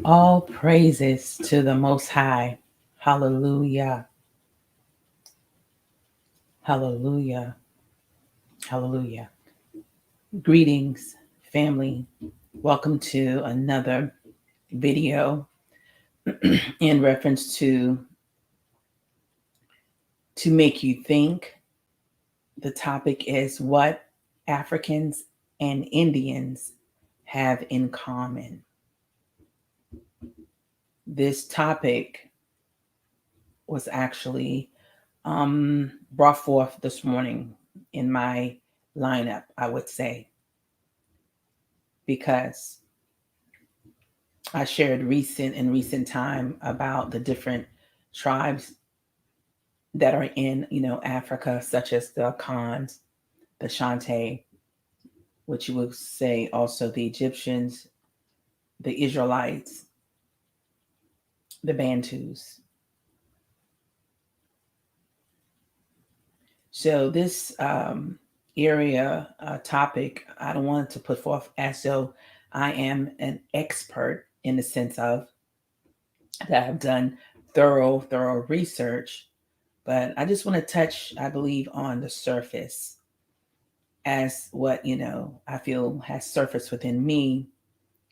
All praises to the Most High. Hallelujah. Hallelujah. Hallelujah. Greetings, family. Welcome to another video in reference to make you think. The topic is what Africans and Indians have in common. This topic was actually brought forth this morning in my lineup, I would say, because I shared recent time about the different tribes that are in, Africa, such as the Khans, the Shantae, which you would say also the Egyptians, the Israelites, the Bantus. So this area topic, I don't want to put forth as though I am an expert in the sense of that I've done thorough research, but I just want to touch, I believe, on the surface as what, I feel has surfaced within me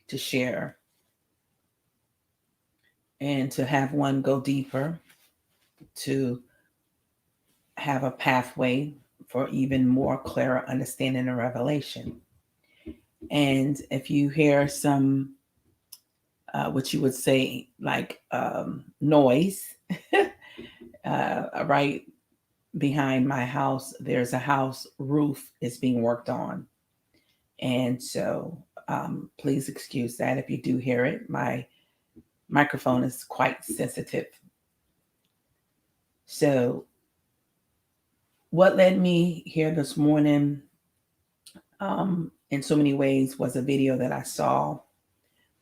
to share and to have one go deeper, to have a pathway for even more clearer understanding and revelation. And if you hear some, what you would say, like noise, right behind my house, there's a house roof is being worked on. And so please excuse that if you do hear it. My microphone is quite sensitive. So, what led me here this morning in so many ways was a video that I saw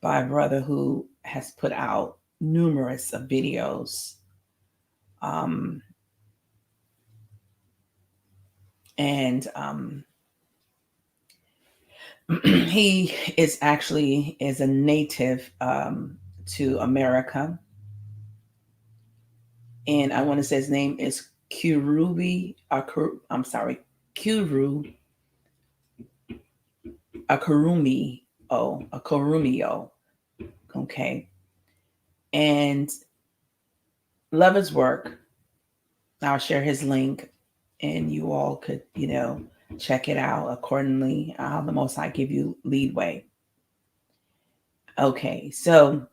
by a brother who has put out numerous of videos. Um, and he is actually is a native to America, and I want to say his name is Kurubi. I'm sorry, Kuru Akurumi. Oh, Akurumio. Okay, and love his work. I'll share his link, and you all could, check it out accordingly. The Most High give you leadway. Okay, so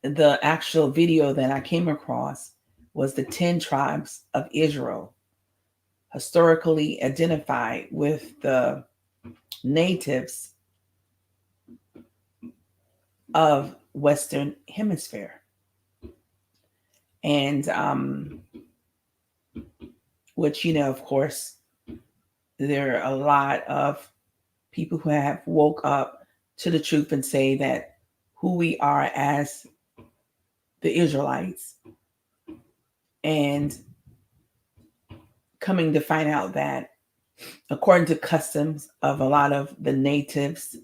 the actual video that I came across was the 10 tribes of Israel, historically identified with the natives of Western Hemisphere. And which, of course, there are a lot of people who have woke up to the truth and say that who we are as the Israelites, and coming to find out that according to customs of a lot of the natives,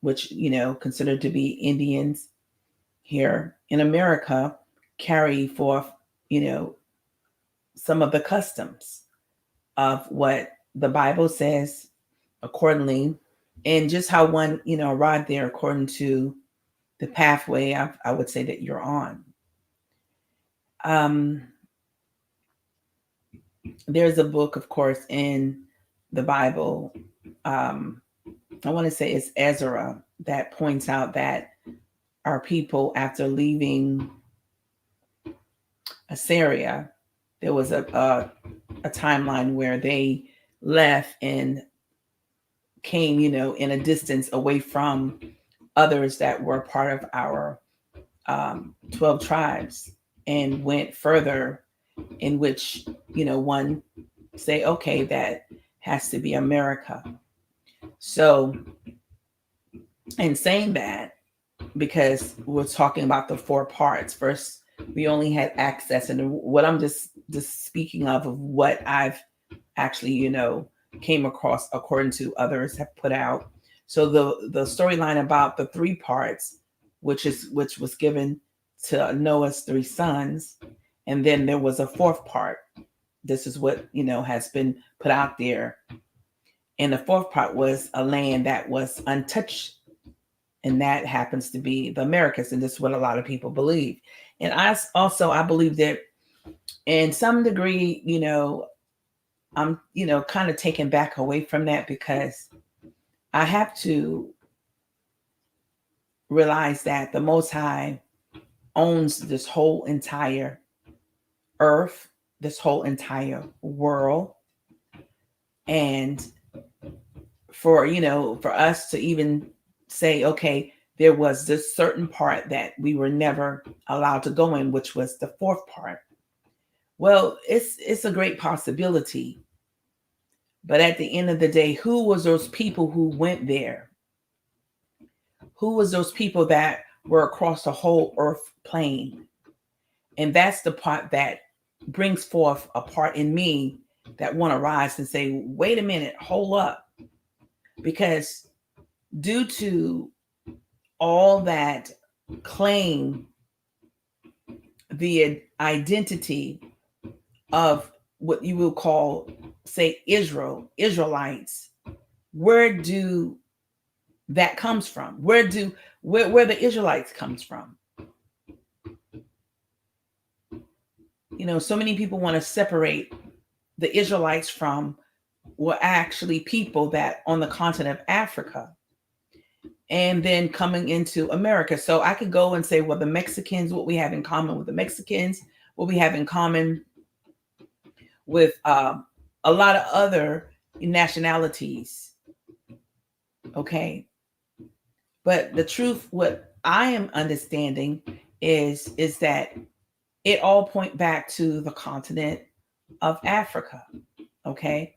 which, considered to be Indians here in America, carry forth, some of the customs of what the Bible says accordingly, and just how one, arrived there according to the pathway I would say that you're on. Um, there's a book, of course, in the Bible. I want to say it's Ezra that points out that our people, after leaving Assyria, there was a timeline where they left and came, in a distance away from others that were part of our 12 tribes, and went further, in which, one say, okay, that has to be America. So, in saying that, because we're talking about the four parts, first, we only had access, and what I'm just speaking of what I've actually, came across according to others have put out. So the storyline about the three parts which was given to Noah's 3 sons. And then there was a fourth part. This is what, has been put out there. And the fourth part was a land that was untouched. And that happens to be the Americas. And this is what a lot of people believe. And I believe that in some degree, I'm, kind of taken back away from that, because I have to realize that the Most High owns this whole entire earth, this whole entire world. And for us to even say, okay, there was this certain part that we were never allowed to go in, which was the fourth part. Well, it's a great possibility. But at the end of the day, who was those people who went there? Who was those people that were across the whole earth plane? And that's the part that brings forth a part in me that want to rise and say, wait a minute, hold up. Because due to all that claim the identity of what you will call, say, Israelites, where do that comes from? Where the Israelites comes from? So many people want to separate the Israelites from were actually people that on the continent of Africa, and then coming into America. So I could go and say, well, the Mexicans, what we have in common with the Mexicans, what we have in common with a lot of other nationalities. Okay. But the truth, what I am understanding is that it all point back to the continent of Africa. Okay.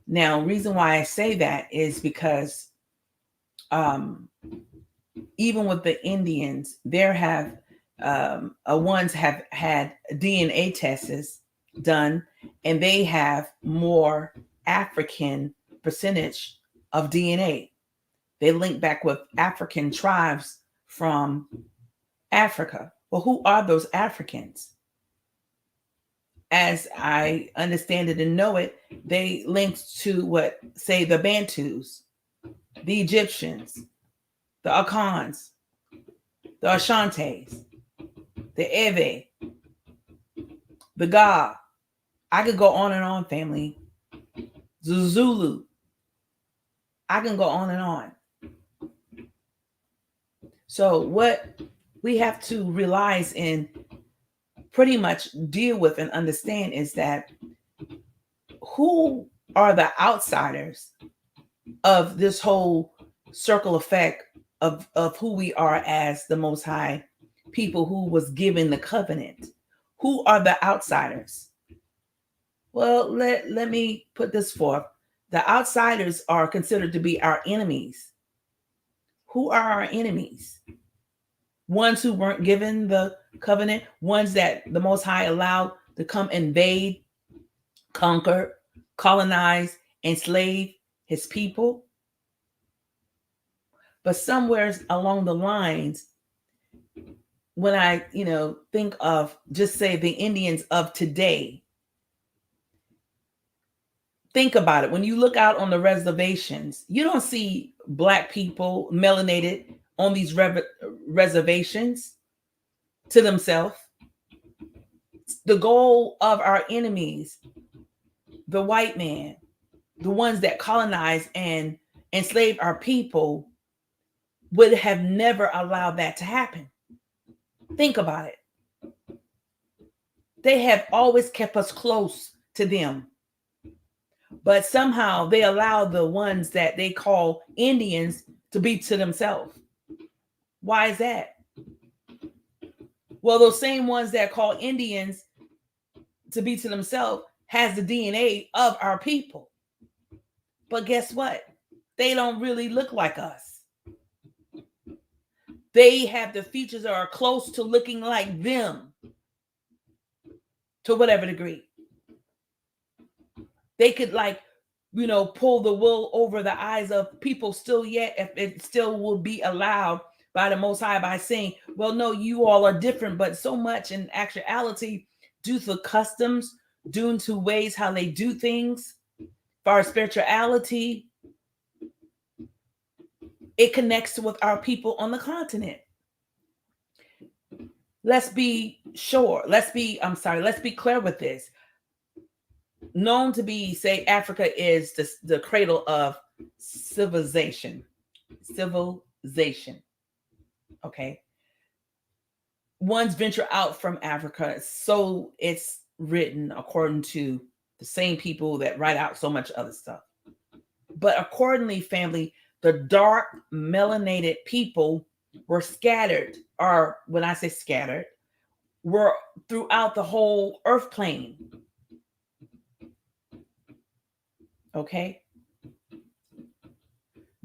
Now, reason why I say that is because even with the Indians, there have ones have had DNA tests done, and they have more African percentage of DNA. They link back with African tribes from Africa. Well, who are those Africans? As I understand it and know it, they linked to what, say, the Bantus, the Egyptians, the Akans, the Ashantes, the Ewe, the Ga. I could go on and on, family. The Zulu. I can go on and on. So what we have to realize and pretty much deal with and understand is that who are the outsiders of this whole circle effect of who we are as the Most High people who was given the covenant. Who are the outsiders? Well, let me put this forth. The outsiders are considered to be our enemies. Who are our enemies? Ones who weren't given the covenant, ones that the Most High allowed to come invade, conquer, colonize, enslave his people. But somewhere along the lines, when I, think of just say the Indians of today, think about it. When you look out on the reservations, you don't see Black people melanated on these reservations to themselves. The goal of our enemies, the white man, the ones that colonize and enslave our people, would have never allowed that to happen. Think about it. They have always kept us close to them. But somehow they allow the ones that they call Indians to be to themselves. Why is that? Well, those same ones that call Indians to be to themselves has the DNA of our people. But guess what? They don't really look like us. They have the features that are close to looking like them to whatever degree. They could pull the wool over the eyes of people still yet, if it still will be allowed by the Most High by saying, well, no, you all are different, but so much in actuality, due to customs, due to ways how they do things, for our spirituality, it connects with our people on the continent. Let's be sure. Let's be clear with this. Known to be, say, Africa is the cradle of civilization. Civilization. Okay. One's venture out from Africa, so it's written according to the same people that write out so much other stuff. But accordingly, family, the dark melanated people were scattered, or when I say scattered, were throughout the whole earth plane. Okay.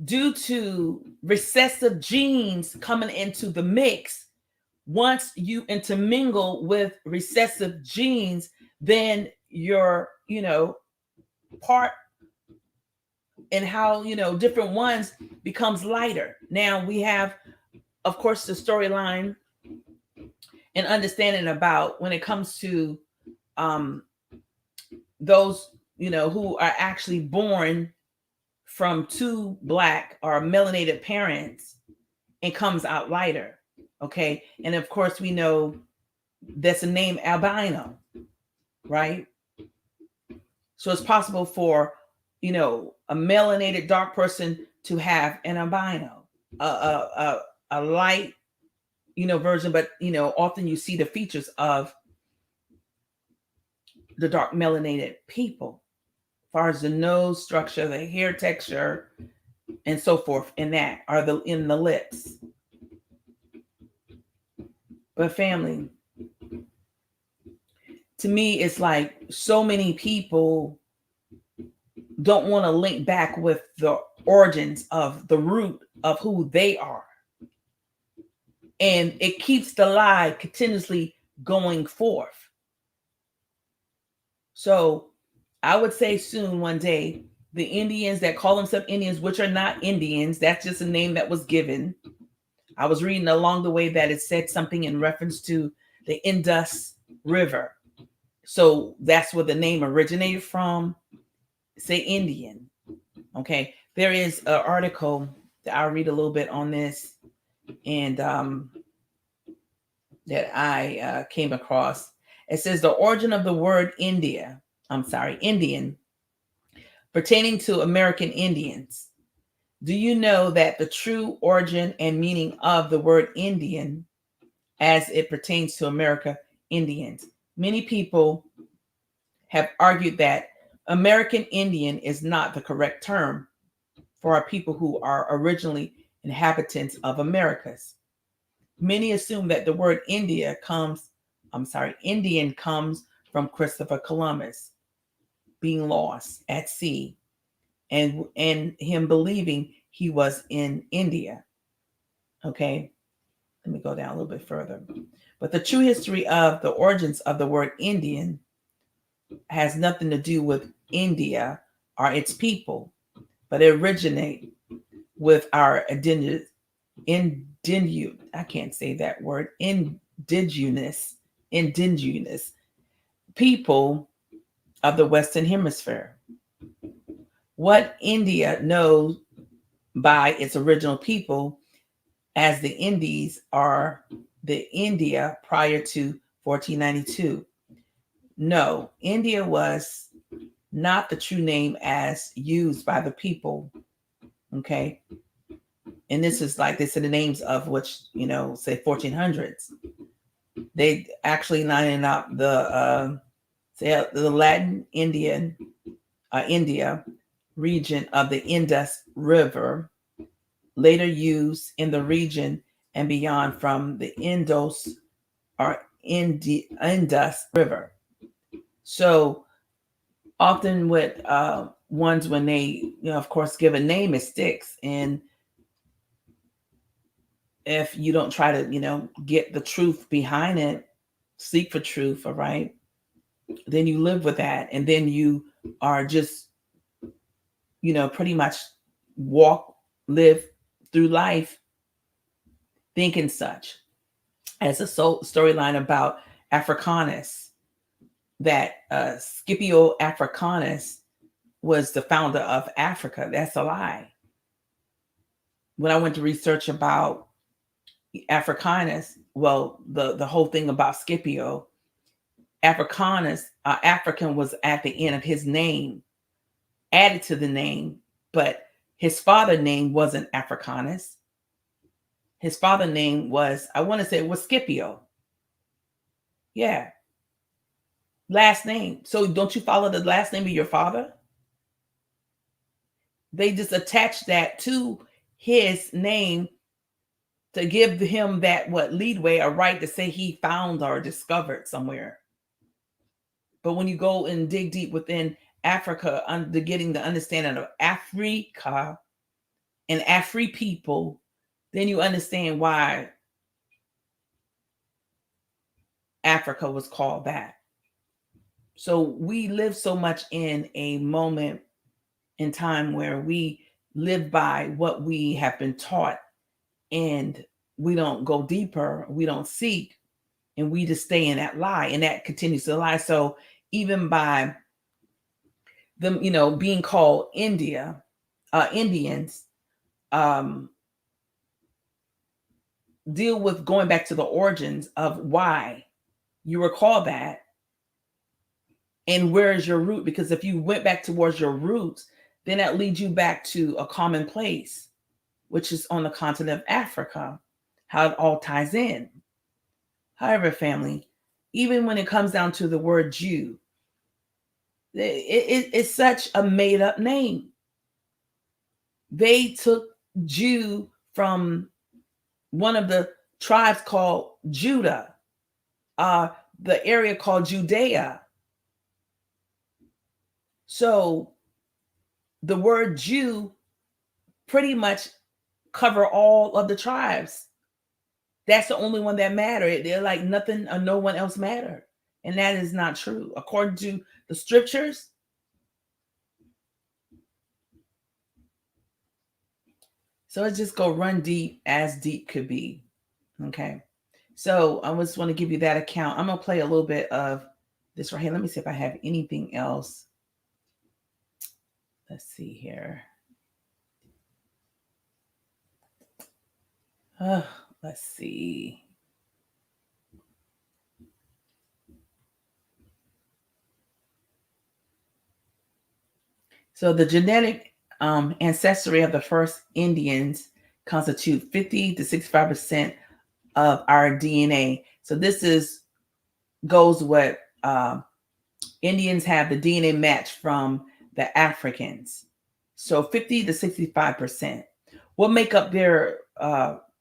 Due to recessive genes coming into the mix, once you intermingle with recessive genes, then your, part in how, different ones becomes lighter. Now we have, of course, the storyline and understanding about when it comes to those, who are actually born from two Black or melanated parents and comes out lighter. Okay. And of course, we know that's a name albino, right? So it's possible for, a melanated dark person to have an albino, a light, version, but, often you see the features of the dark melanated people, as far as the nose structure, the hair texture, and so forth, and that are in the lips. But family, to me, it's like so many people don't want to link back with the origins of the root of who they are. And it keeps the lie continuously going forth. So I would say soon, one day, the Indians that call themselves Indians, which are not Indians, that's just a name that was given. I was reading along the way that it said something in reference to the Indus River. So that's where the name originated from. Say Indian. Okay. There is an article that I'll read a little bit on this, and that I came across. It says the origin of the word Indian, pertaining to American Indians. Do you know that the true origin and meaning of the word Indian as it pertains to American Indians? Many people have argued that American Indian is not the correct term for our people who are originally inhabitants of Americas. Many assume that the word Indian comes from Christopher Columbus being lost at sea and him believing he was in India. Okay, let me go down a little bit further. But the true history of the origins of the word Indian has nothing to do with India or its people, but it originates with our indigenous people of the Western Hemisphere. What India knows by its original people as the Indies are the India prior to 1492. No, India was not the true name as used by the people. Okay. And this is like they said the names of which, say 1400s. They actually lining up the Latin India region of the Indus River, later used in the region and beyond from the Indus River. So often with ones when they, of course, give a name, it sticks. And if you don't try to, get the truth behind it, seek for truth, all right, then you live with that. And then you are just, pretty much live through life think and such, as a storyline about Africanus, that Scipio Africanus was the founder of Africa. That's a lie. When I went to research about Africanus, well, the whole thing about Scipio Africanus, African was at the end of his name, added to the name, but his father name wasn't Africanus. His father name was, I want to say it was Scipio. Yeah. Last name. So don't you follow the last name of your father? They just attached that to his name to give him that leadway, a right to say he found or discovered somewhere. But when you go and dig deep within Africa, under getting the understanding of Africa and Afri people, then you understand why Africa was called that. So we live so much in a moment in time where we live by what we have been taught, and we don't go deeper, we don't seek, and we just stay in that lie, and that continues to lie. So even by them, being called Indians, deal with going back to the origins of why you were called that, and where is your root. Because if you went back towards your roots, then that leads you back to a common place, which is on the continent of Africa, how it all ties in. However, family, even when it comes down to the word Jew, it's such a made up name. They took Jew from one of the tribes called Judah, the area called Judea. So the word Jew pretty much cover all of the tribes. That's the only one that mattered. They're like nothing or no one else mattered. And that is not true. According to the scriptures, so let's just go run deep as deep could be. Okay. So I just want to give you that account. I'm going to play a little bit of this right here. Let me see if I have anything else. Let's see here. Let's see. So the genetic ancestry of the first Indians constitute 50 to 65% of our DNA. So this goes what Indians have the DNA match from the Africans. So 50 to 65%. What make up their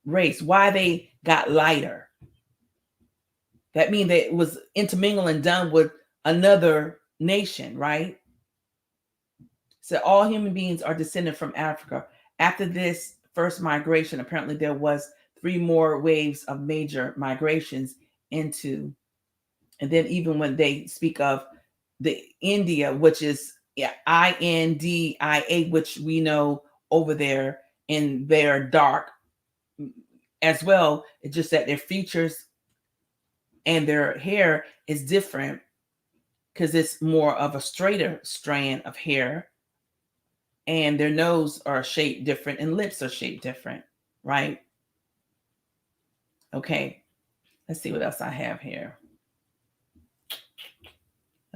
race? Why they got lighter? That means that it was intermingled and done with another nation, right? So all human beings are descended from Africa. After this first migration, apparently there was 3 more waves of major migrations into, and then even when they speak of the India, which is India, which we know over there, and they're dark as well. It's just that their features and their hair is different because it's more of a straighter strand of hair, and their nose are shaped different and lips are shaped different, right? Okay, let's see what else I have here.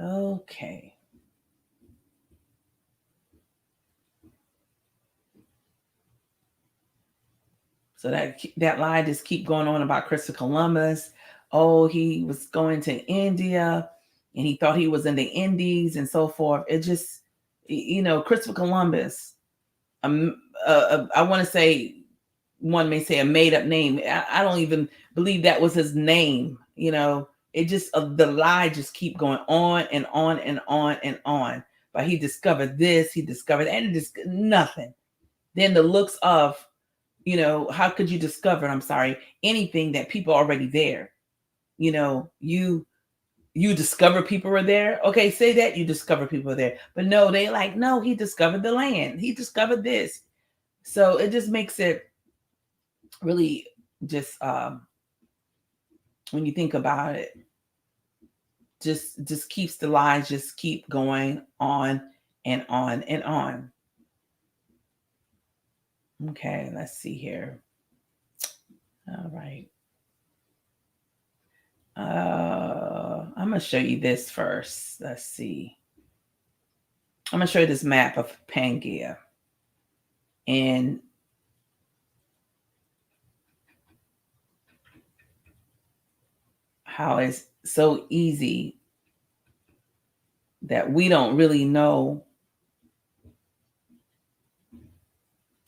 Okay. So that lie just keep going on about Christopher Columbus. Oh, he was going to India and he thought he was in the Indies and so forth. It just, Christopher Columbus, I want to say, one may say a made up name. I don't even believe that was his name. It just, the lie just keep going on and on and on and on. But he discovered this, he discovered, and just nothing. Then the looks of, how could you discover, anything that people are already there? You discover people were there. Okay, say that you discover people were there. But no, they like, no, he discovered the land. He discovered this. So it just makes it really just when you think about it, just keeps the lines just keep going on and on and on. Okay, let's see here. All right. I'm gonna show you this first. Let's see. I'm gonna show you this map of Pangaea and how it's so easy that we don't really know.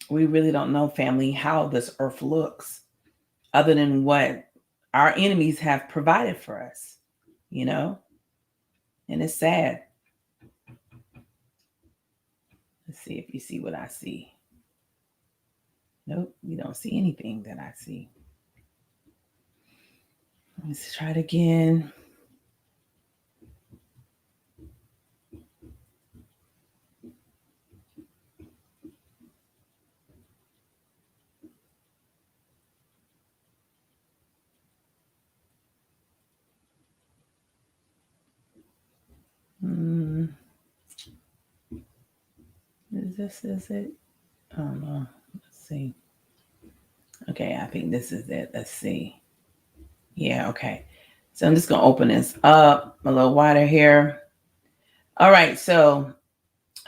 We really don't know, family, how this earth looks, other than what our enemies have provided for us, you know? And it's sad. Let's see if you see what I see. Nope, you don't see anything that I see. Let's try it again. Is it? I don't know. Let's see. Okay, I think this is it. Let's see. Yeah, okay. So I'm just going to open this up a little wider here. All right, so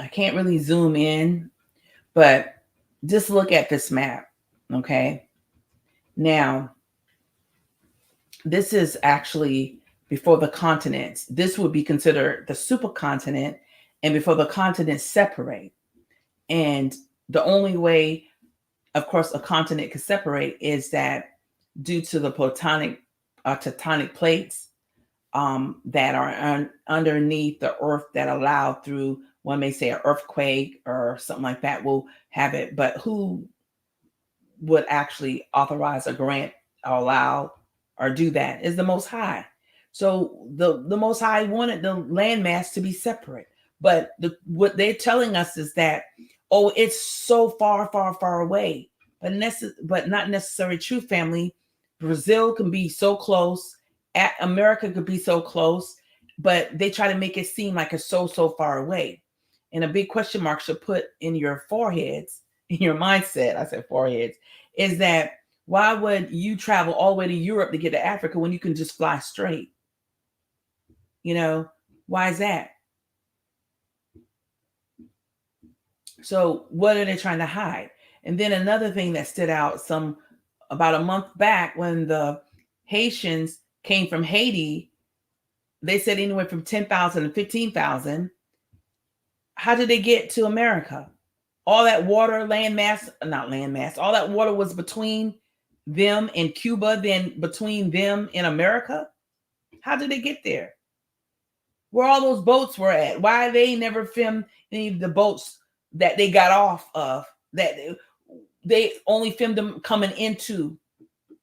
I can't really zoom in, but just look at this map, okay? Now, this is actually before the continents. This would be considered the supercontinent, and before the continents separate. And the only way, of course, a continent could separate is that due to the tectonic plates that are underneath the earth that allow through, one may say, an earthquake or something like that will have it. But who would actually authorize or grant or allow or do that is the Most High. So the Most High wanted the landmass to be separate. But what they're telling us is that, oh, it's so far, far, far away. But not necessarily true, family. Brazil can be so close. America could be so close, but they try to make it seem like it's so, so far away. And a big question mark should put in your foreheads, in your mindset, I said foreheads, is that why would you travel all the way to Europe to get to Africa when you can just fly straight? You know, why is that? So what are they trying to hide? And then another thing that stood out about a month back when the Haitians came from Haiti, they said anywhere from 10,000 to 15,000. How did they get to America? All that water, all that water was between them and Cuba, then between them and America. How did they get there? Where all those boats were at? Why they never filmed any of the boats that they got off of? That they only filmed them coming into,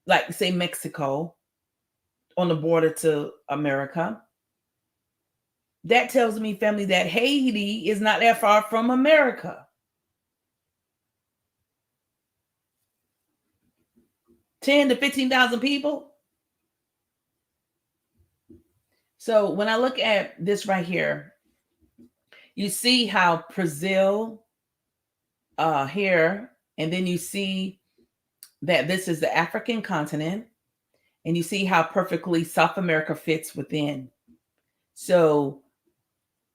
like, say, Mexico on the border to America. That tells me, family, that Haiti is not that far from America. 10 to 15,000 people. So when I look at this right here, you see how Brazil here, and then you see that this is the African continent, and you see how perfectly South America fits within. So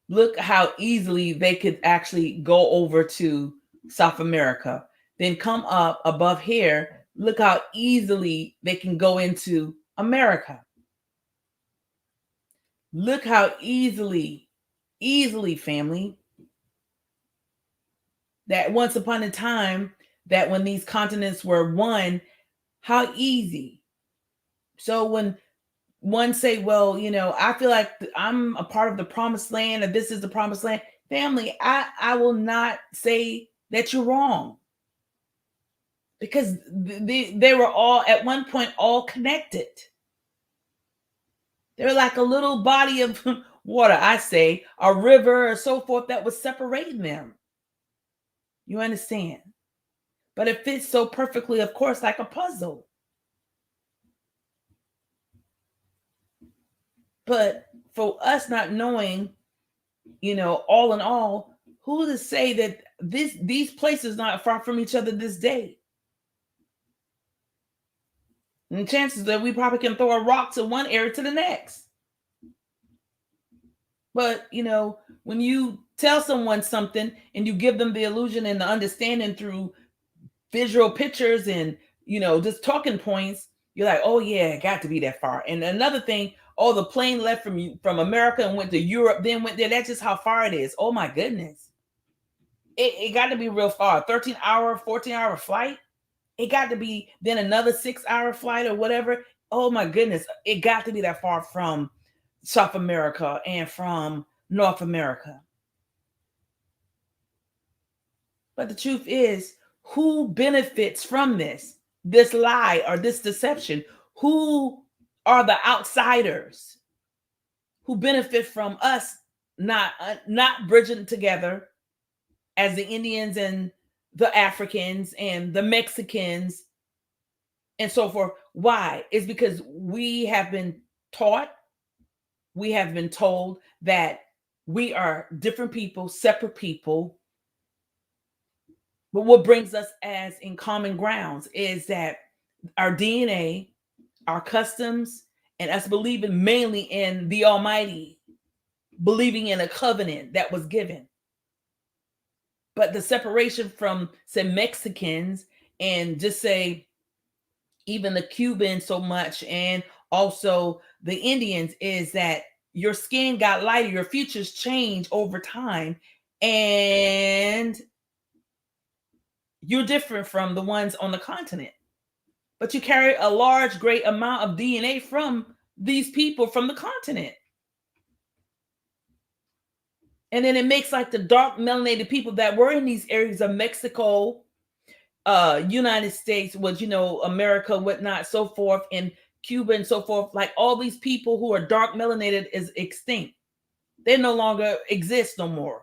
look how easily they could actually go over to South America, then come up above here. Look how easily they can go into America. Look how easily, family, that once upon a time, that when these continents were one, how easy. So when one say, well, I feel like I'm a part of the promised land, or this is the promised land, family, I will not say that you're wrong, because they were all at one point all connected. They're like a little body of water, I say, a river or so forth, that was separating them. You understand? But it fits so perfectly, of course, like a puzzle. But for us not knowing, all in all, who to say that these places not far from each other this day? And chances that we probably can throw a rock to one area to the next. But when you tell someone something and you give them the illusion and the understanding through visual pictures and just talking points, you're like, oh yeah, it got to be that far. And another thing, oh, the plane left from America and went to Europe, then went there. That's just how far it is. Oh my goodness. It got to be real far. 13-hour, 14-hour flight. It got to be then another 6-hour flight or whatever. Oh my goodness. It got to be that far from South America and from North America. But the truth is, who benefits from this lie or this deception? Who are the outsiders who benefit from us not bridging together as the Indians and the Africans and the Mexicans and so forth? Why? It's because we have been taught, we have been told that we are different people, separate people. But what brings us as in common grounds is that our DNA, our customs, and us believing mainly in the Almighty, believing in a covenant that was given. But the separation from, say, Mexicans and just say even the Cubans so much, and also the Indians, is that your skin got lighter, your features change over time, and you're different from the ones on the continent. But you carry a large, great amount of DNA from these people from the continent. And then it makes like the dark melanated people that were in these areas of Mexico, United States, was, America, whatnot, so forth, and Cuba and so forth. Like all these people who are dark melanated is extinct. They no longer exist no more.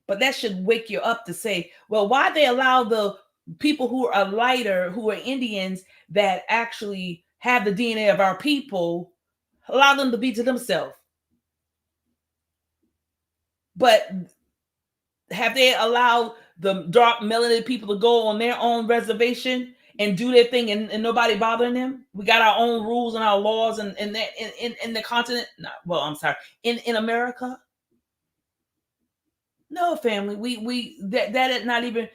But that should wake you up to say, well, why they allow the people who are lighter, who are Indians, that actually have the DNA of our people, allow them to be to themselves. But have they allowed the dark melanated people to go on their own reservation and do their thing, and nobody bothering them? We got our own rules and our laws and in the continent. No, well, I'm sorry, in America. No, family. We that is not even.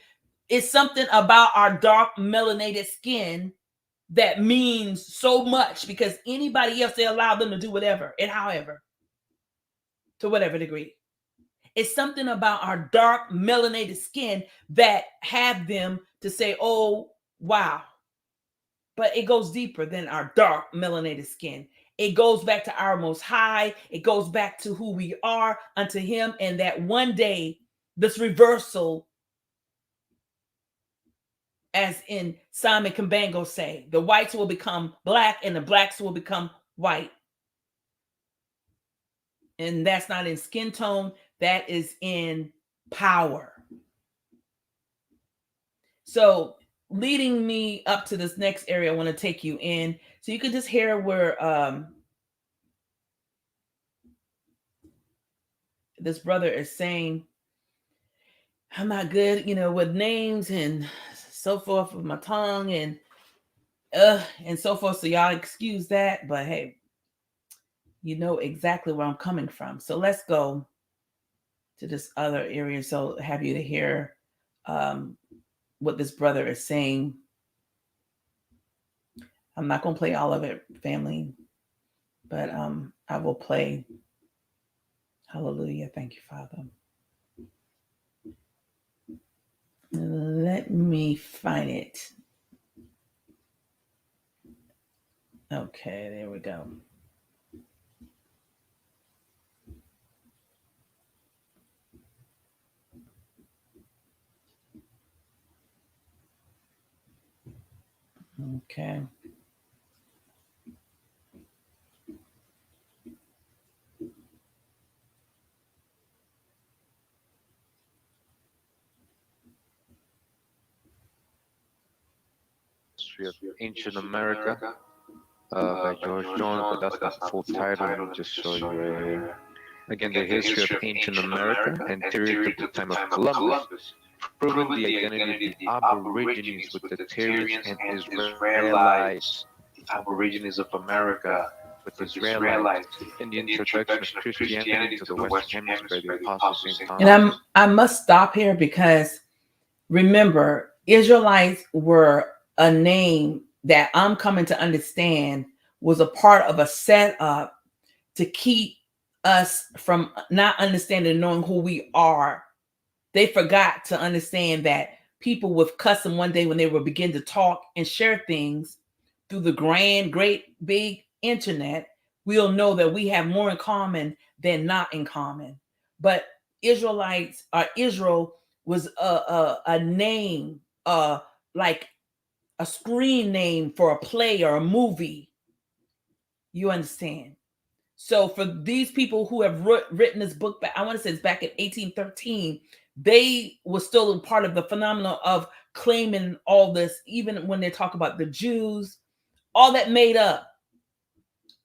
It's something about our dark melanated skin that means so much, because anybody else, they allow them to do whatever and however, to whatever degree. It's something about our dark melanated skin that have them to say, oh, wow. But it goes deeper than our dark melanated skin. It goes back to our most high. It goes back to who we are unto him. And that one day, this reversal, as in Simon Kambango say, the whites will become black and the blacks will become white. And that's not in skin tone, that is in power. So leading me up to this next area, I want to take you in so you can just hear where this brother is saying, I'm not good, with names and so forth with my tongue and so forth. So y'all excuse that, but hey, you know exactly where I'm coming from. So let's go to this other area. So have you to hear what this brother is saying. I'm not going to play all of it, family, but I will play. Hallelujah. Thank you, Father. Let me find it. Okay, there we go. Okay. History of ancient America. by George Jones, but that's not the full title. Let me just show you right here. Again, the history of ancient America and theories of the time of Columbus, proving the identity of the Aborigines with the Tyrians and Israelites, the Aborigines of America with Israelites, in the introduction of Christianity to the Western Hemisphere, the Apostle St. And Thomas. I must stop here because remember, Israelites were a name that I'm coming to understand was a part of a setup to keep us from not understanding and knowing who we are. They forgot to understand that people with custom one day when they would begin to talk and share things through the grand, great, big internet, we'll know that we have more in common than not in common. But Israelites or Israel was a name, like a screen name for a play or a movie. You understand? So for these people who have written this book back, I want to say it's back in 1813, they were still a part of the phenomenon of claiming all this, even when they talk about the Jews, all that made up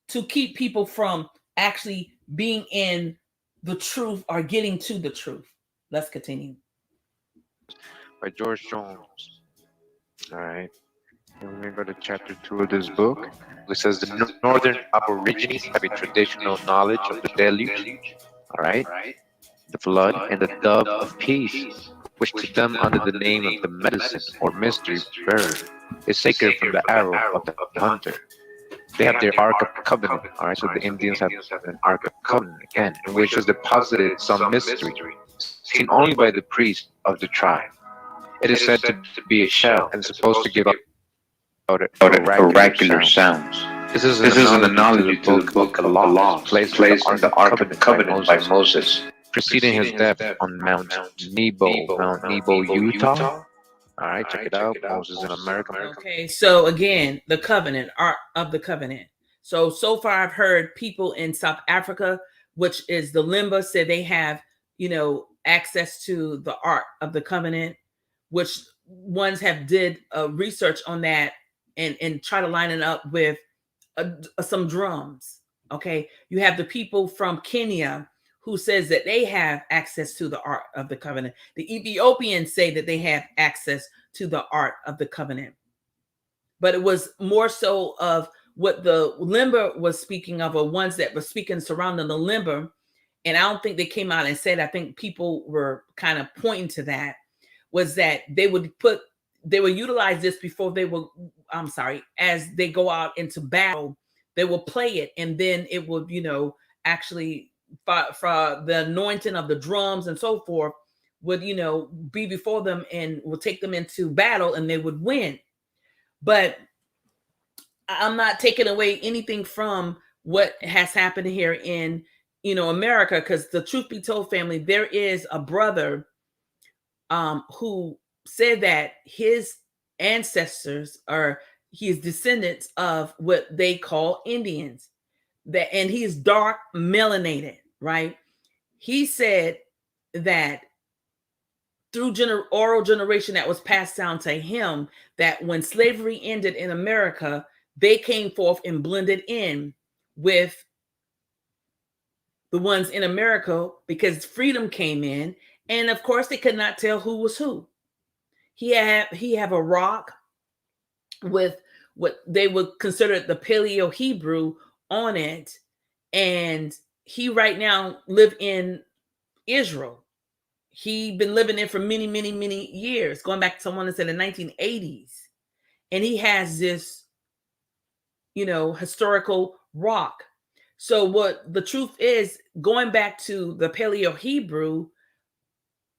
to keep people from actually being in the truth or getting to the truth. Let's continue. By George Jones. All right. And we're going to go to chapter 2 of this book. It says the northern Aborigines have a traditional knowledge of the deluge, all right, the flood, and the dove of peace, which to them, under the name of the medicine or mystery bird, is sacred from the arrow of the hunter. They have their Ark of Covenant, all right, so the Indians have an Ark of Covenant, again, in which is deposited some mystery, seen only by the priest of the tribe. It is said to be a shell and supposed to give out oracular sounds. This is an analogy to the book of the laws placed in the Ark of Covenant by Moses, preceding his death on Mount Nebo, Utah. All right, check it out. Moses in America. Okay, so again, the covenant, art of the covenant. So far I've heard people in South Africa, which is the Limba, said they have, access to the art of the covenant, which ones have did research on that and try to line it up with some drums. Okay, you have the people from Kenya who says that they have access to the art of the covenant. The Ethiopians say that they have access to the art of the covenant. But it was more so of what the limber was speaking of, or ones that were speaking surrounding the limber. And I don't think they came out and said, I think people were kind of pointing to that, was that they would utilize this before they will, I'm sorry, as they go out into battle, they will play it. And then it would, actually for the anointing of the drums and so forth would, be before them and will take them into battle and they would win. But I'm not taking away anything from what has happened here in, America, because the truth be told, family, there is a brother who said that his ancestors are his descendants of what they call Indians. That and he's dark melanated, right? He said that through oral generation that was passed down to him, that when slavery ended in America, they came forth and blended in with the ones in America because freedom came in, and of course they could not tell who was who. He have a rock with what they would consider the Paleo Hebrew on it, and he right now live in Israel. He been living there for many, many, many years, going back to someone that said the 1980s, and he has this, historical rock. So what the truth is, going back to the Paleo Hebrew,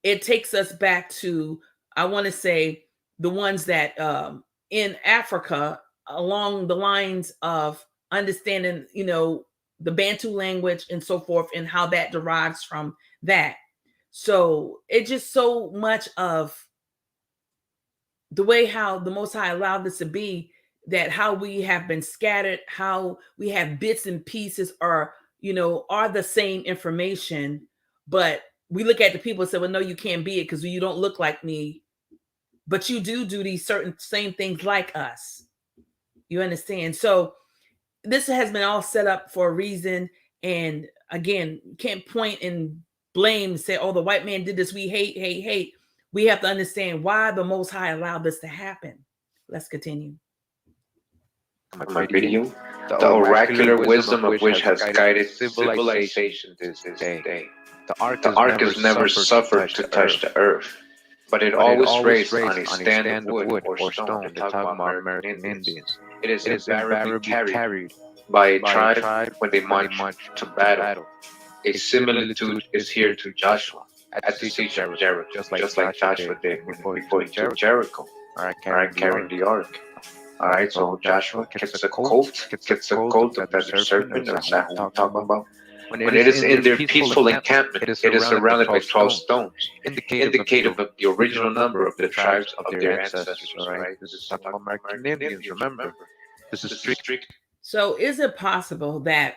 it takes us back to, I want to say, the ones that in Africa, along the lines of understanding, the Bantu language and so forth, and how that derives from that. So it's just so much of the way how the Most High allowed this to be, that how we have been scattered, how we have bits and pieces are the same information, but we look at the people and say, well, no, you can't be it because you don't look like me, but you do these certain same things like us. You understand? So this has been all set up for a reason. And again, can't point and blame, say, oh, the white man did this, we hate, hate, hate. We have to understand why the Most High allowed this to happen. Let's continue. My video, the oracular wisdom of which has guided civilization to this day. The ark The has ark never has never suffered suffered to to touch the touch earth, the earth, but it but it always always rests on rests a on a stand of stand of wood wood or or stone. stone. They're They're talking talking about about American American Indians. Indians. It is It is invariably invariably carried carried by by a a tribe tribe when they when they march march to to battle. battle. A A similitude similitude is is here here to to Joshua Joshua at the at the siege siege of of Jericho, Jericho, just like just like Joshua Joshua did did before before he he took took Jericho. Jericho. All right, All carrying right, the carrying ark. the ark. All All right, right, so so Joshua Joshua gets a gets a coat, coat, gets a gets a coat of coat of feather feather serpent. serpent. That's That's what that we're who we're talking talking about. about. When When it it is is in in their their peaceful peaceful encampment, encampment, it is it is surrounded by surrounded by 12 12 stones, stones, indicative of the indicative of original the number of original the number of tribes the of tribes their of their ancestors. All ancestors. right, All right, this is this is talking about talking about American American Indians. Indians. Remember, Remember, this is this is strict. strict. So, is it possible that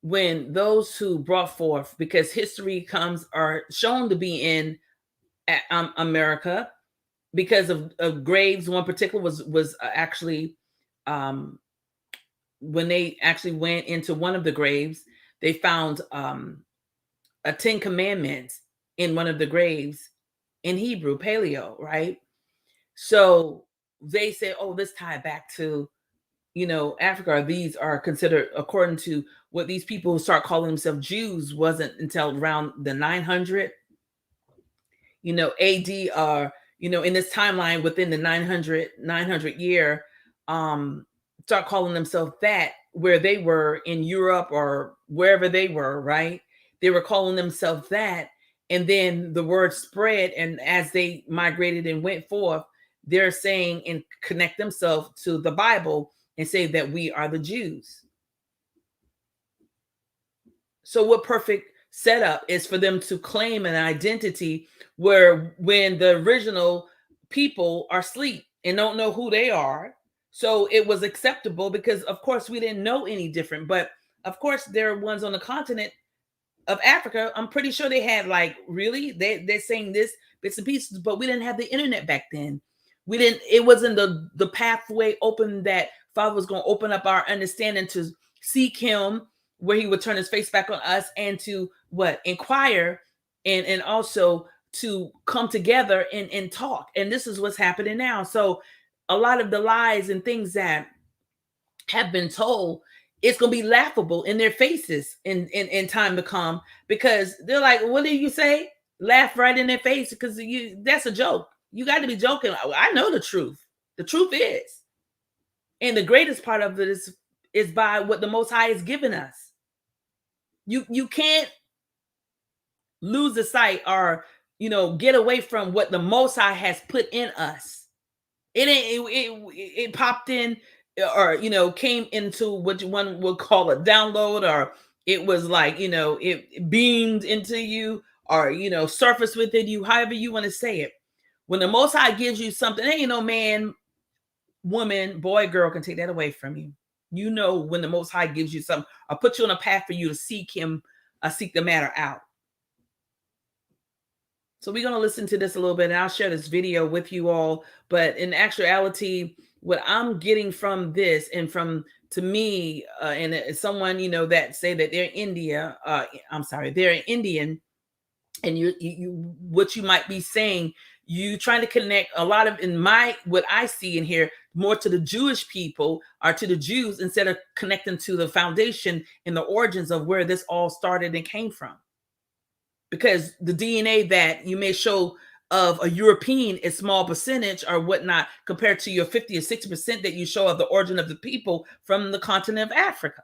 when those who brought forth, because history comes are shown to be in America, because of graves, one particular was actually um, when they actually went into one of the graves, they found a Ten Commandments in one of the graves in Hebrew, Paleo, right? So they say, oh, this tied back to, Africa. These are considered, according to what these people who start calling themselves Jews, wasn't until around the 900, AD, in this timeline within the 900 year, um, start calling themselves that, where they were in Europe or wherever they were, right? They were calling themselves that. And then the word spread. And as they migrated and went forth, they're saying and connect themselves to the Bible and say that we are the Jews. So, what perfect setup is for them to claim an identity where when the original people are asleep and don't know who they are. So it was acceptable because, of course, we didn't know any different. But of course, there are ones on the continent of Africa. I'm pretty sure they had, like, really, they're saying this bits and pieces, but we didn't have the internet back then. We didn't. It wasn't the pathway open that Father was going to open up our understanding to seek Him, where He would turn His face back on us, and to what inquire, and also to come together and talk. And this is what's happening now. So a lot of the lies and things that have been told, it's going to be laughable in their faces in time to come, because they're like, what do you say? Laugh right in their face, because that's a joke. You got to be joking. I know the truth. The truth is, and the greatest part of it is by what the Most High has given us. You can't lose the sight, or get away from what the Most High has put in us. It popped in, or came into what one would call a download, or it was like, it beamed into you, or surfaced within you, however you want to say it. When the Most High gives you something, ain't no man, woman, boy, girl can take that away from you. When the Most High gives you something, or put you on a path for you to seek Him, seek the matter out. So we're going to listen to this a little bit, and I'll share this video with you all. But in actuality, what I'm getting from this, and from, to me, and someone, that say that they're they're Indian, and you what you might be saying, you trying to connect a lot of, in my, what I see in here, more to the Jewish people, or to the Jews, instead of connecting to the foundation and the origins of where this all started and came from. Because the DNA that you may show of a European is small percentage or whatnot, compared to your 50 or 60% that you show of the origin of the people from the continent of Africa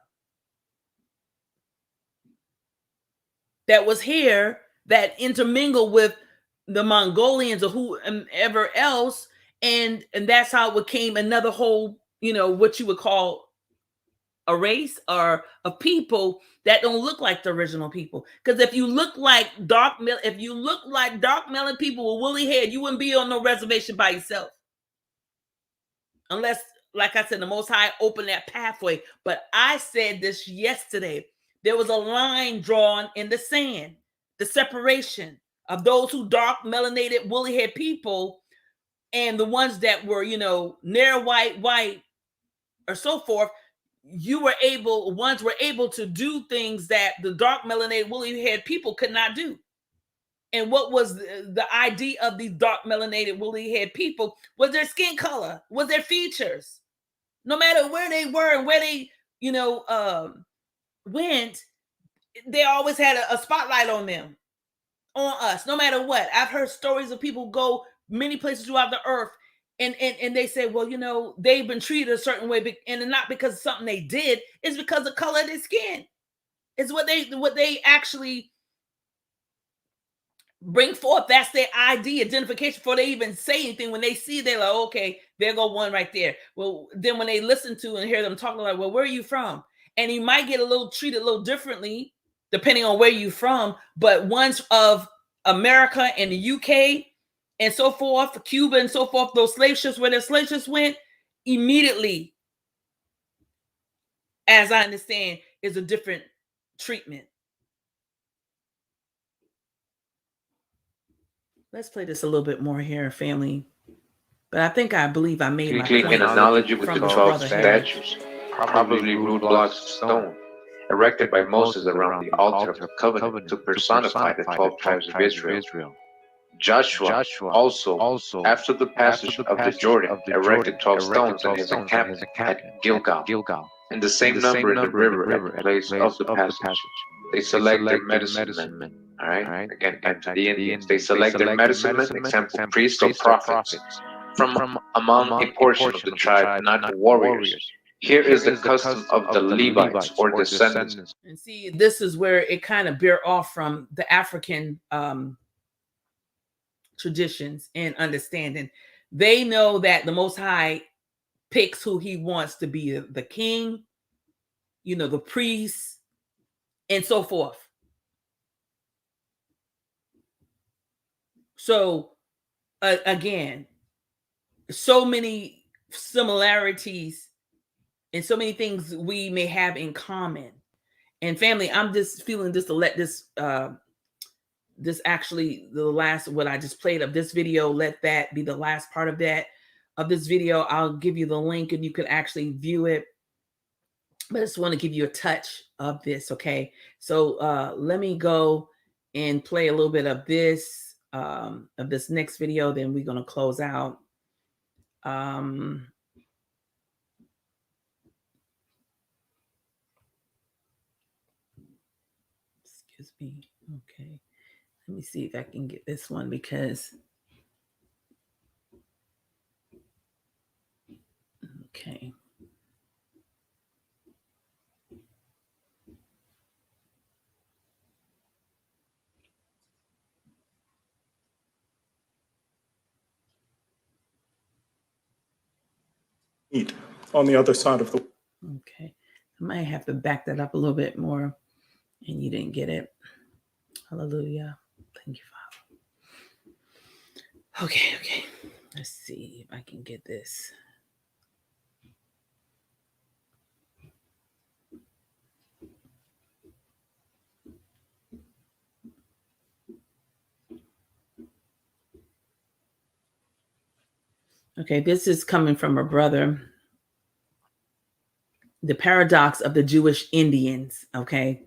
that was here, that intermingled with the Mongolians or whoever else. And that's how it became another whole, what you would call a race, or of people that don't look like the original people. Because if you look like dark melon people with woolly hair, you wouldn't be on no reservation by yourself, unless, like I said, the Most High opened that pathway. But I said this yesterday, there was a line drawn in the sand, the separation of those who dark melanated woolly haired people, and the ones that were, near white, or so forth. ones were able to do things that the dark melanated woolly haired people could not do. And what was the idea of these dark melanated woolly haired people was their skin color, was their features. No matter where they were and where they, went, they always had a spotlight on them, on us, no matter what. I've heard stories of people go many places throughout the earth and they say, well, they've been treated a certain way, and not because of something they did, it's because of the color of their skin. It's what they actually bring forth. That's their ID identification before they even say anything. When they see, they're like, okay, there go one right there. Well, then when they listen to and hear them talking, like, well, where are you from? And you might get treated a little differently depending on where you're from. But ones of America and the UK and so forth, Cuba and so forth, those slave ships, where their slave ships went, immediately, as I understand, is a different treatment. Let's play this a little bit more here, family. But I believe I made my point. An analogy with the 12 statues, probably rude blocks of stone, erected by Moses around the altar of the covenant to personify the 12 tribes of Israel. Joshua also, after the passage of the Jordan, erected 12 stones in his encampment at Gilgal, and the same number in the river at the place of the passage. They select their medicine men. All right, again, back to the Indians. They select their medicine men, example priests or prophets, from among a portion of the tribe, not warriors. Here is the custom of the Levites or descendants. And see, this is where it kind of bear off from the African traditions and understanding. They know that the Most High picks who he wants to be the king, the priest, and so forth. So again, so many similarities and so many things we may have in common. And family, I'm just feeling just to let this actually the last, what I just played of this video, let that be the last part of this video. I'll give you the link and you can actually view it. But I just want to give you a touch of this, okay? So let me go and play a little bit of this next video, then we're going to close out. Excuse me. Okay. Let me see if I can get this one, because okay. On the other side of the... Okay. I might have to back that up a little bit more, and you didn't get it. Hallelujah. Thank you, Father. Okay. Let's see if I can get this. Okay, this is coming from a brother. The paradox of the Jewish Indians. Okay.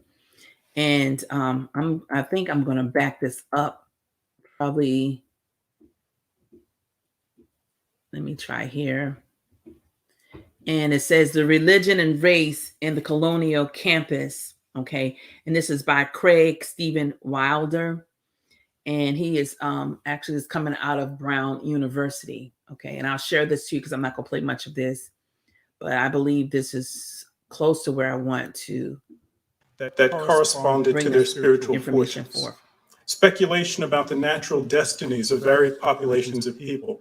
And I think I'm going to back this up. Probably. Let me try here. And it says the religion and race in the Colonial campus. Okay. And this is by Craig Stephen Wilder. And he is actually is coming out of Brown University. Okay. And I'll share this to you because I'm not going to play much of this. But I believe this is close to where I want to. That corresponded to their spiritual fortunes. Speculation about the natural destinies of varied populations of people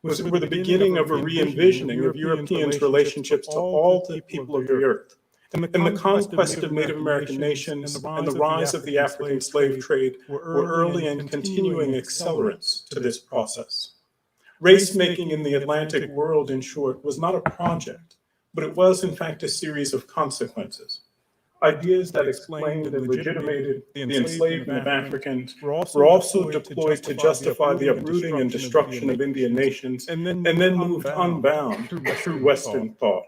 were the beginning of a re-envisioning of Europeans' relationships to all the people of the earth. And the conquest of Native American nations and the rise of the African slave trade were early and continuing accelerants to this process. Race-making in the Atlantic world, in short, was not a project, but it was, in fact, a series of consequences. Ideas that explained and legitimated the enslavement of Africans were also deployed to justify the uprooting and destruction of Indian nations, and then moved unbound through Western thought.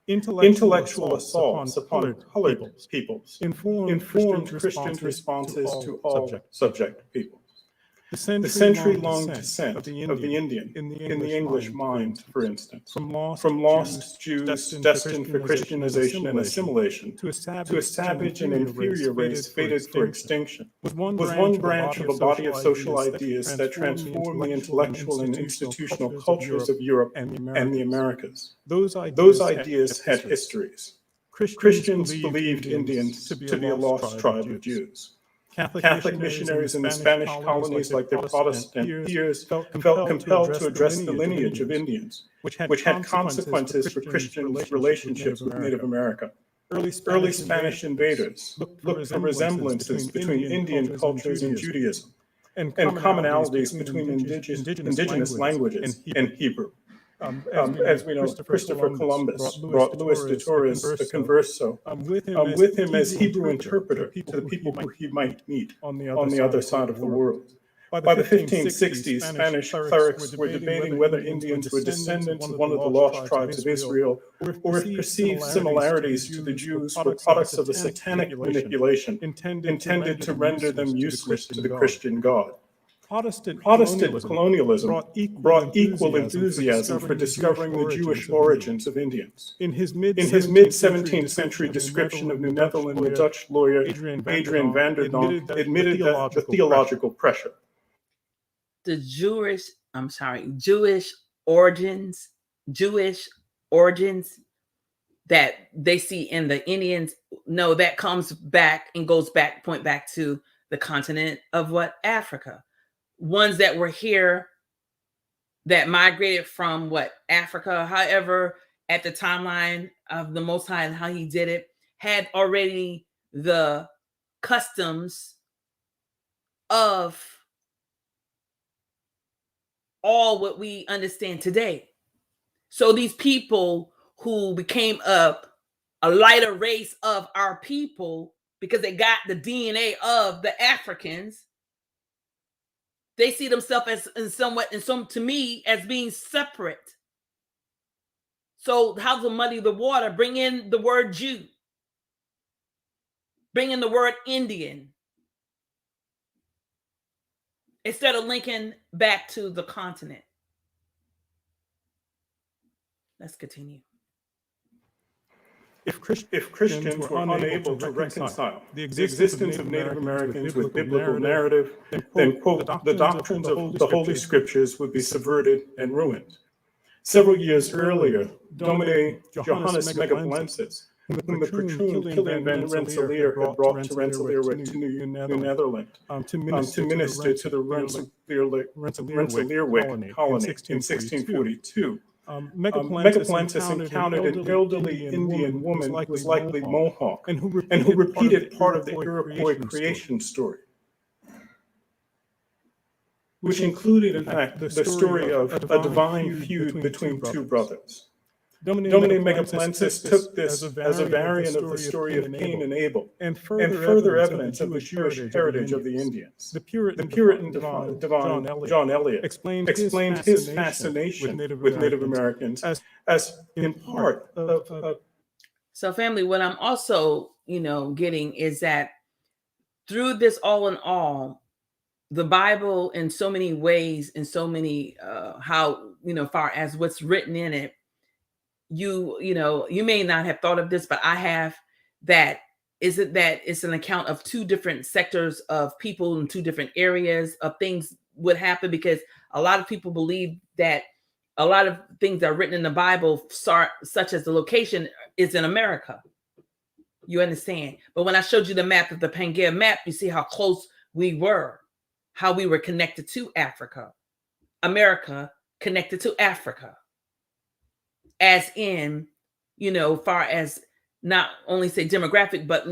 Intellectual assaults upon colored peoples informed Christians' responses to all subject peoples. The century-long descent of the Indian in the English mind, for instance, from lost Jews destined for Christianization and assimilation to a savage and inferior race fated for extinction, was one branch of a body of social ideas that transformed the intellectual and institutional cultures of Europe and the Americas. Those ideas had histories. Christians believed Indians to be a lost tribe of Jews. Catholic missionaries in the Spanish colonies, like their Protestant peers, felt compelled to address the lineage of Indians, which had consequences for Christians' relationships with Native America. Early Spanish invaders looked for resemblances between Indian cultures and Judaism, and commonalities between indigenous languages and Hebrew. As we know, Christopher Columbus brought Luis de Torres the Converso with him as Hebrew interpreter to the people who he might meet on the other side of the world. By the 1560s, Spanish clerics were debating whether Indians were descendants of one of the lost tribes of Israel, or if perceived similarities to the Jews were products of a satanic manipulation intended to render them useless to the Christian God. Protestant colonialism brought equal enthusiasm for discovering the Jewish origins of Indians. In his mid-17th century description of New Netherland, the Dutch lawyer Adrian van der Donck admitted that the theological pressure. The Jewish origins that they see in the Indians, no, that comes back and point back to the continent of what? Africa. Ones that were here that migrated from Africa. However, at the timeline of the Most High and how he did it, had already the customs of all what we understand today. So these people who became a lighter race of our people, because they got the DNA of the Africans, they see themselves as to me, as being separate. So how to muddy the water? Bring in the word Jew. Bring in the word Indian. Instead of linking back to the continent. Let's continue. If Christians were unable to reconcile the existence of Native Americans with biblical narrative, then, quote, the doctrines of the Holy Scriptures would be subverted and ruined. Several years earlier, Domine Johannes Megapalensis, whom the patroon Kilian van Rensselaer had brought to Rensselaer to New Netherland to minister to the Rensselaerwick colony in 1642. Megapalensis encountered an elderly Indian woman who was likely Mohawk and who repeated part of the Iroquois creation story, which included, in fact, the story of a divine feud between two brothers. Domine Megapalensis took this as a variant of the story of Cain and Abel, and further evidence of the Jewish heritage of the Indians. The Puritan divine John Eliot explained his fascination with Native Americans as in part of. So, family, what I'm also, getting is that through this all in all, the Bible in so many ways, in so many far as what's written in it, you may not have thought of this, but I have, that it's an account of two different sectors of people in two different areas of things would happen, because a lot of people believe that a lot of things that are written in the Bible, such as the location, is in America. You understand? But when I showed you the map of the Pangaea map, you see how close we were, how we were connected to Africa, America connected to Africa. As in, far as not only say demographic, but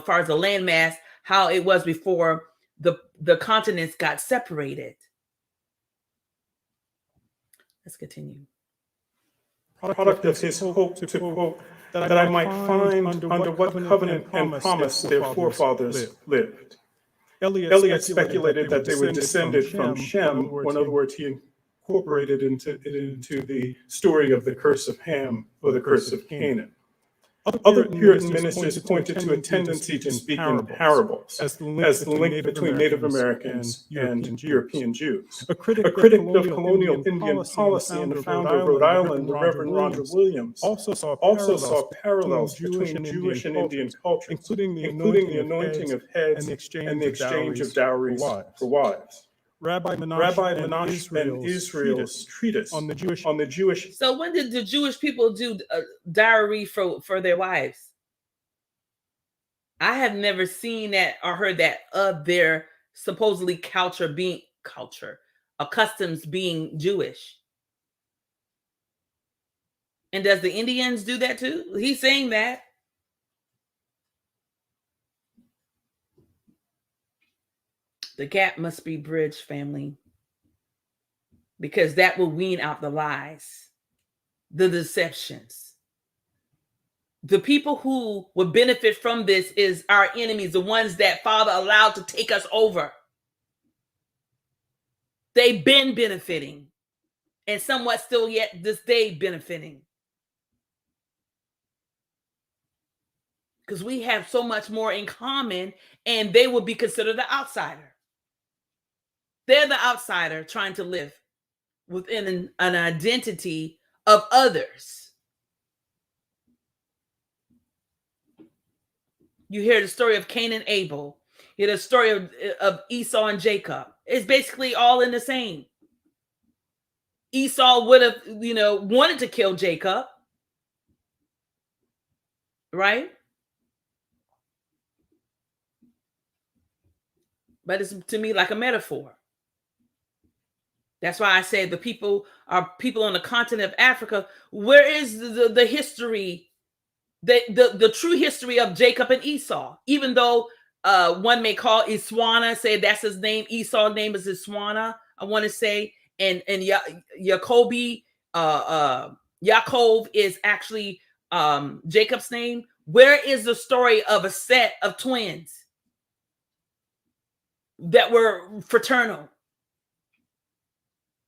far as the landmass, how it was before the continents got separated. Let's continue. Product of his hope to quote, that I might find under what covenant and promise their forefathers lived. Eliot speculated that they were descended from Shem, or in other words, he incorporated into the story of the curse of Ham or the curse of Canaan. Other Puritan ministers pointed to a tendency to speak in parables as the link between Native Americans and European Jews. A critic of colonial Indian policy and the founder of Rhode Island, the Reverend Roger Williams, also saw parallels between Jewish and Indian cultures, including the anointing of heads and the exchange of dowries for wives. Rabbi Menashe and Israel's treatise on the Jewish. So when did the Jewish people do dowry for their wives? I have never seen that or heard that of their supposedly customs being Jewish. And does the Indians do that too? He's saying that. The gap must be bridged, family, because that will wean out the lies, the deceptions. The people who would benefit from this is our enemies, the ones that Father allowed to take us over. They've been benefiting, and somewhat still yet this day benefiting. Because we have so much more in common, and they will be considered the outsider. They're the outsider trying to live within an identity of others. You hear the story of Cain and Abel. You hear the story of Esau and Jacob. It's basically all in the same. Esau would have, wanted to kill Jacob. Right? But it's to me like a metaphor. That's why I say the people are people on the continent of Africa. Where is the history, the true history of Jacob and Esau? Even though one may call Iswana, say that's his name. Esau's name is Iswana, I want to say. And Yaakov is actually Jacob's name. Where is the story of a set of twins that were fraternal?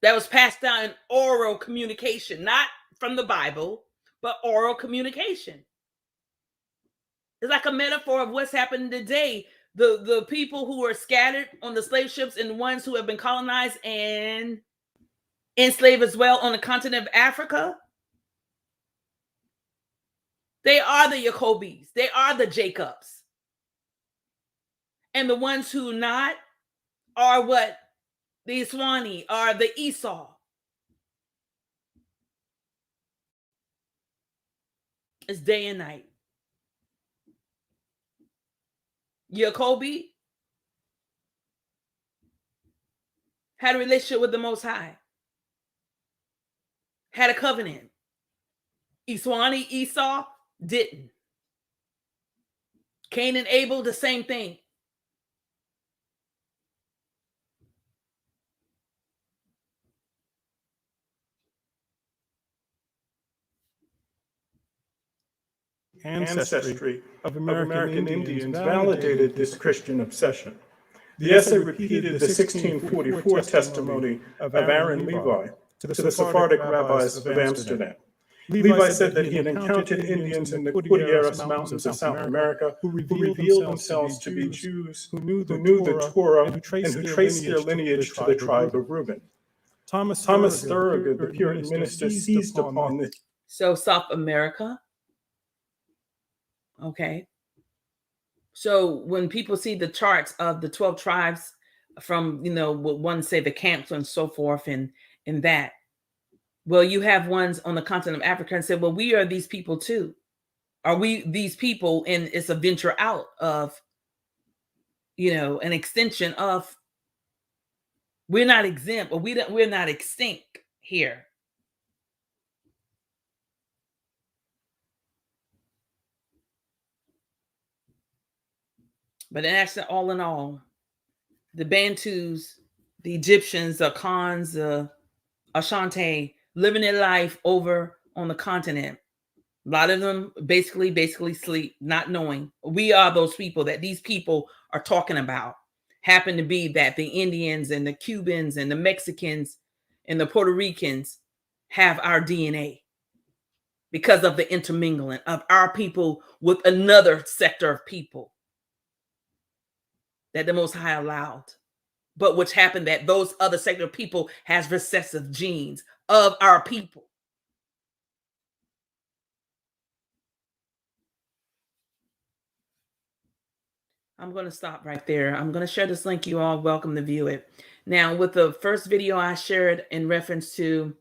That was passed down in oral communication, not from the Bible, but oral communication. It's like a metaphor of what's happening today. The people who are scattered on the slave ships and the ones who have been colonized and enslaved as well on the continent of Africa, they are the Jacobis. They are the Jacobs. And the ones who not are what? The Iswani are the Esau. It's day and night. Jacobi had a relationship with the Most High, had a covenant. Iswani, Esau, didn't. Cain and Abel, the same thing. Ancestry of American Indians validated this Christian obsession. The essay repeated the 1644 testimony of Aaron Levi to the Sephardic rabbis of Amsterdam. Levi said that he had encountered Indians in the Cordilleras Mountains of South America who revealed themselves to be Jews who knew the Torah and who traced their lineage to the tribe of Reuben. Thomas Thurgood, the Puritan minister, seized upon this. So South America. Okay. So when people see the charts of the 12 tribes from, what one say the camps and so forth and that, well, you have ones on the continent of Africa and say, well, we are these people too. Are we these people? And it's a venture out of, an extension of, we're not exempt, or we're not extinct here. But actually, all in all, the Bantus, the Egyptians, the Khans, the Ashanti, living their life over on the continent. A lot of them basically sleep, not knowing. We are those people that these people are talking about. Happen to be that the Indians and the Cubans and the Mexicans and the Puerto Ricans have our DNA. because of the intermingling of our people with another sector of people that the Most High allowed, but which happened that those other sector of people has recessive genes of our people. I'm going to stop right there. I'm going to share this link. You all welcome to view it. Now, with the first video I shared in reference to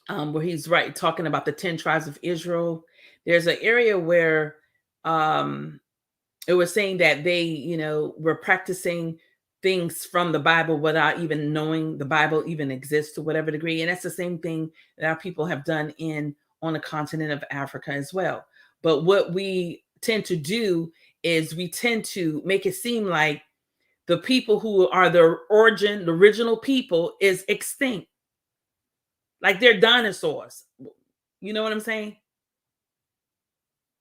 where he's talking about the 10 tribes of Israel, there's an area where it was saying that they, were practicing things from the Bible without even knowing the Bible even exists to whatever degree. And that's the same thing that our people have done on the continent of Africa as well. But what we tend to do is we tend to make it seem like the people who are the original people is extinct. Like they're dinosaurs. You know what I'm saying?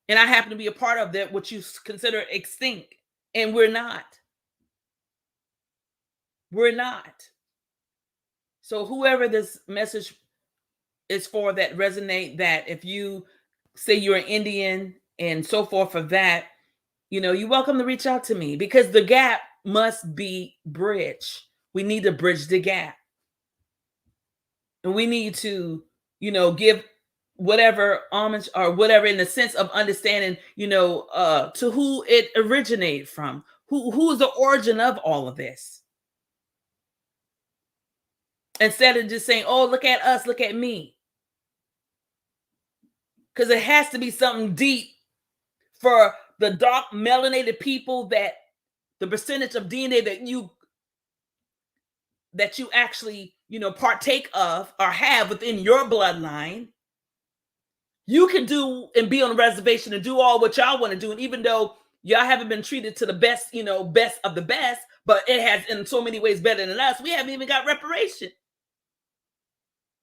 And I happen to be a part of that, what you consider extinct. And we're not. We're not. So whoever this message is for that resonate, that if you say you're an Indian and so forth of that, you're welcome to reach out to me, because the gap must be bridged. We need to bridge the gap. And we need to, give whatever homage or whatever in the sense of understanding, to who it originated from, who is the origin of all of this. Instead of just saying, oh, look at us, look at me. Because it has to be something deep for the dark melanated people, that the percentage of DNA that you actually, partake of or have within your bloodline. You can do and be on the reservation and do all what y'all want to do. And even though y'all haven't been treated to the best, best of the best, but it has in so many ways better than us, we haven't even got reparation.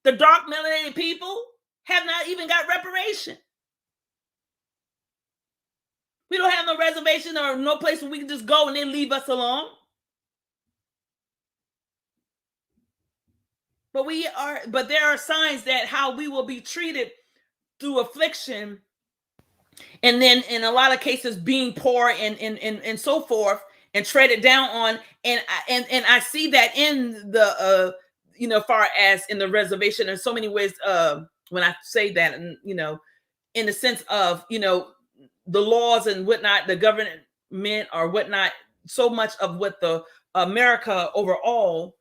The dark melanated people have not even got reparation. We don't have no reservation or no place where we can just go and then leave us alone. But there are signs that how we will be treated through affliction, and then in a lot of cases being poor and so forth, and treaded down on. And I see that in the far as in the reservation in so many ways, when I say that, and in the sense of the laws and whatnot, the government or whatnot, so much of what the America overall,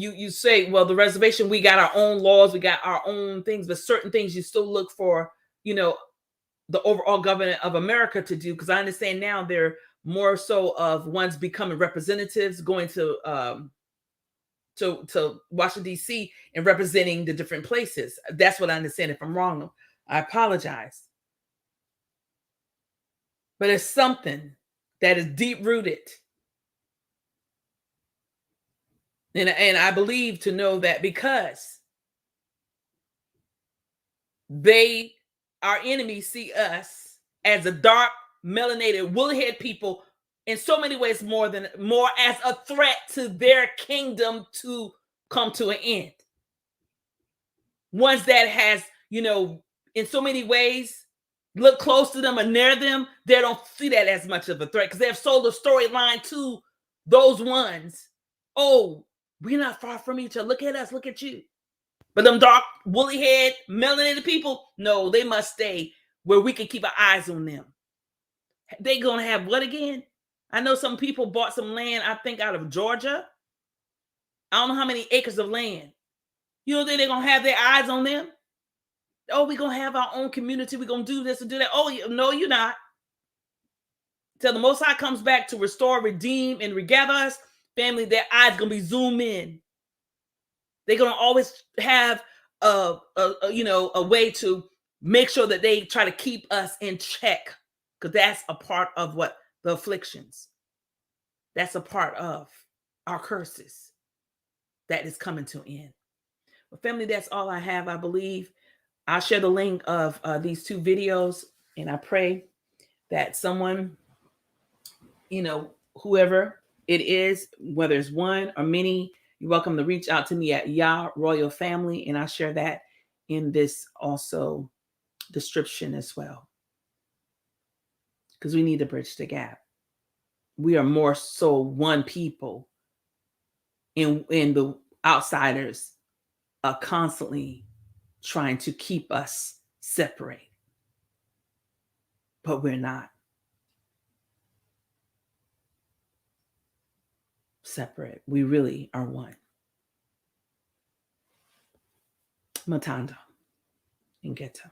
you say, well, the reservation, we got our own laws, we got our own things, but certain things you still look for, the overall government of America to do. Because I understand now they're more so of ones becoming representatives, going to Washington, D.C. and representing the different places. That's what I understand. If I'm wrong, I apologize. But it's something that is deep rooted. And I believe to know that because our enemies see us as a dark, melanated, woolly-head people in so many ways more as a threat to their kingdom to come to an end. Ones that has, in so many ways, look close to them or near them, they don't see that as much of a threat because they have sold a storyline to those ones. Oh, we're not far from each other. Look at us. Look at you. But them dark, woolly head, melanated people, no, they must stay where we can keep our eyes on them. They going to have what again? I know some people bought some land, I think, out of Georgia. I don't know how many acres of land. You don't think they're going to have their eyes on them? Oh, we're going to have our own community. We're going to do this and do that. Oh, no, you're not. Till the Most High comes back to restore, redeem, and regather us, family, their eyes going to be zoomed in. They're going to always have a way to make sure that they try to keep us in check, because that's a part of what the afflictions. That's a part of our curses that is coming to end. Well, family, that's all I have, I believe. I'll share the link of these two videos, and I pray that someone, whoever it is, whether it's one or many, you're welcome to reach out to me at Yah Royal Family, and I'll share that in this also description as well, because we need to bridge the gap. We are more so one people, and the outsiders are constantly trying to keep us separate, but we're not separate. We really are one. Matando and Geta.